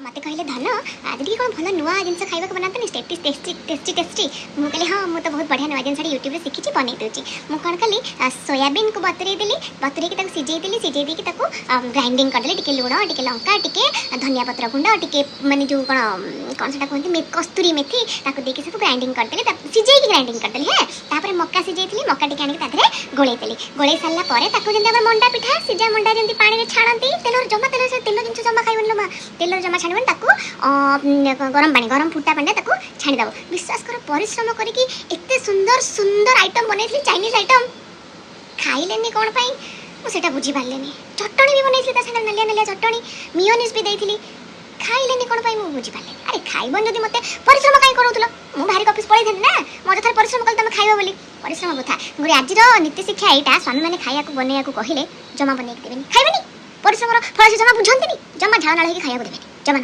मत कहले धन आज टी कौन भल नुआ जिन खाइबा बनाते टेस्टी टेस्टी टेस्टी टेस्टी मुझे कहली हाँ मुझे बहुत बढ़िया नुआ जिन यूट्यूब शिखी बनई दूसरी मुझे कौन कली सोयाबीन को बतुरे देली बतुरे सिझे देकी ग्राइंडिंग करदेली टी लुण टी लंका टी धनिया पत्र गुंड टी माने जो कौन कौन से कहते कस्तूरी मेथी देखिए सब ग्राइंडिंग करदेली सिझे ग्राइंडिंग करदेली है तापर मक्का सिझे मक्का टी आने गोलई देली गोलई सारा मंडा पिठा सिझा मंडा जमी पानी छाणती तेल जमा तेल जिन जमा खाइबन लो तेल जमा छाणबन गरम पानी गरम फुटा पानी छाणीदेव विश्वास कर परिश्रम करके एते सुंदर सुंदर आइटम बनई चाइनीज आइटम खाइलेनी कौन पाई मुझे बुझी पार्लेनी चटणी भी बनई नालिया नालिया चटणी मियोनीज भी देती खाइलेनी कौन पाई बुझी पार्लेनी अरे खाइबन जदि मते परिश्रम कहीं करूल मु बाहर ऑफिस पड़े थे ना मो थे परिश्रम कल तुम खाइब बोली परिश्रम कथा गोटे आज नीति शिक्षा यहाँ स्वामी मैंने खाया बनैया कहले जमा बनई देवेनि खाइबेनि परिश्रम फल से जमा बुझंती जमा झाड़ नाल खाया देवेनि जमा